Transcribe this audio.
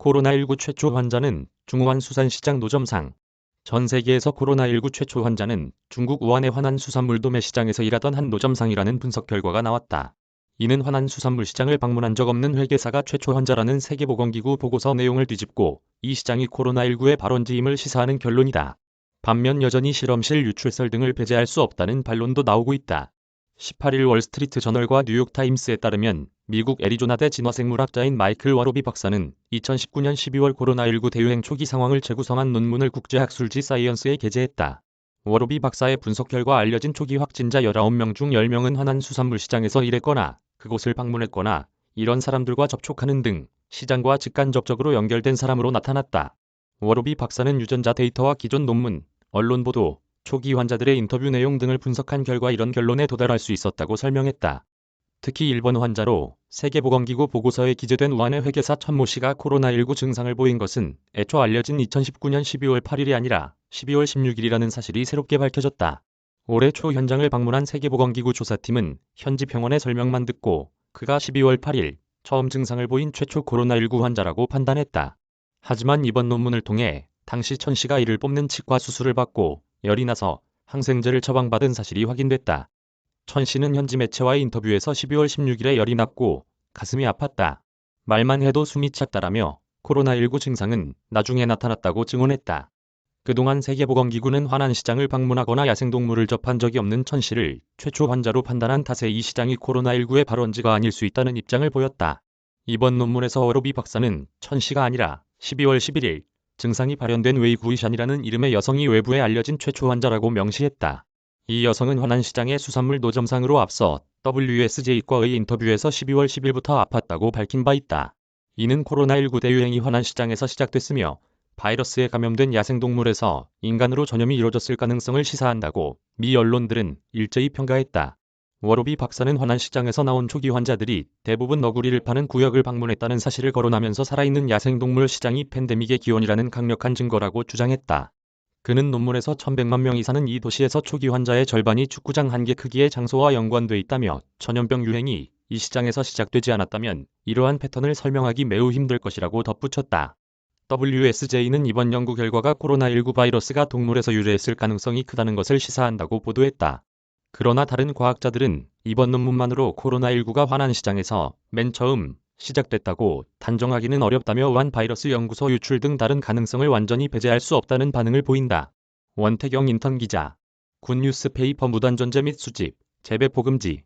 코로나19 최초 환자는 중우한 수산시장 노점상. 전 세계에서 코로나19 최초 환자는 중국 우한의 화난 수산물 도매 시장에서 일하던 한 노점상이라는 분석 결과가 나왔다. 이는 화난 수산물 시장을 방문한 적 없는 회계사가 최초 환자라는 세계보건기구 보고서 내용을 뒤집고 이 시장이 코로나19의 발원지임을 시사하는 결론이다. 반면 여전히 실험실 유출설 등을 배제할 수 없다는 반론도 나오고 있다. 18일 월스트리트 저널과 뉴욕타임스에 따르면 미국 애리조나대 진화생물학자인 마이클 워로비 박사는 2019년 12월 코로나19 대유행 초기 상황을 재구성한 논문을 국제학술지 사이언스에 게재했다. 워로비 박사의 분석 결과 알려진 초기 확진자 19명 중 10명은 화난 수산물 시장에서 일했거나 그곳을 방문했거나 이런 사람들과 접촉하는 등 시장과 직간접적으로 연결된 사람으로 나타났다. 워로비 박사는 유전자 데이터와 기존 논문, 언론 보도, 초기 환자들의 인터뷰 내용 등을 분석한 결과 이런 결론에 도달할 수 있었다고 설명했다. 특히 일본 환자로 세계보건기구 보고서에 기재된 우한의 회계사 천모 씨가 코로나19 증상을 보인 것은 애초 알려진 2019년 12월 8일이 아니라 12월 16일이라는 사실이 새롭게 밝혀졌다. 올해 초 현장을 방문한 세계보건기구 조사팀은 현지 병원의 설명만 듣고 그가 12월 8일 처음 증상을 보인 최초 코로나19 환자라고 판단했다. 하지만 이번 논문을 통해 당시 천 씨가 이를 뽑는 치과 수술을 받고 열이 나서 항생제를 처방받은 사실이 확인됐다. 천 씨는 현지 매체와의 인터뷰에서 12월 16일에 열이 났고 가슴이 아팠다. 말만 해도 숨이 찼다라며 코로나19 증상은 나중에 나타났다고 증언했다. 그동안 세계보건기구는 화난 시장을 방문하거나 야생동물을 접한 적이 없는 천 씨를 최초 환자로 판단한 탓에 이 시장이 코로나19의 발원지가 아닐 수 있다는 입장을 보였다. 이번 논문에서 워로비 박사는 천 씨가 아니라 12월 11일 증상이 발현된 웨이 구이샨이라는 이름의 여성이 외부에 알려진 최초 환자라고 명시했다. 이 여성은 화난 시장의 수산물 노점상으로 앞서 WSJ과의 인터뷰에서 12월 10일부터 아팠다고 밝힌 바 있다. 이는 코로나19 대유행이 화난 시장에서 시작됐으며 바이러스에 감염된 야생동물에서 인간으로 전염이 이뤄졌을 가능성을 시사한다고 미 언론들은 일제히 평가했다. 워로비 박사는 화난 시장에서 나온 초기 환자들이 대부분 너구리를 파는 구역을 방문했다는 사실을 거론하면서 살아있는 야생동물 시장이 팬데믹의 기원이라는 강력한 증거라고 주장했다. 그는 논문에서 1100만 명이 사는 이 도시에서 초기 환자의 절반이 축구장 한 개 크기의 장소와 연관돼 있다며 전염병 유행이 이 시장에서 시작되지 않았다면 이러한 패턴을 설명하기 매우 힘들 것이라고 덧붙였다. WSJ는 이번 연구 결과가 코로나19 바이러스가 동물에서 유래했을 가능성이 크다는 것을 시사한다고 보도했다. 그러나 다른 과학자들은 이번 논문만으로 코로나19가 화난 시장에서 맨 처음 시작됐다고 단정하기는 어렵다며 우한 바이러스 연구소 유출 등 다른 가능성을 완전히 배제할 수 없다는 반응을 보인다. 원태경 인턴 기자. 굿뉴스페이퍼 무단 전제 및 수집, 재배포 금지.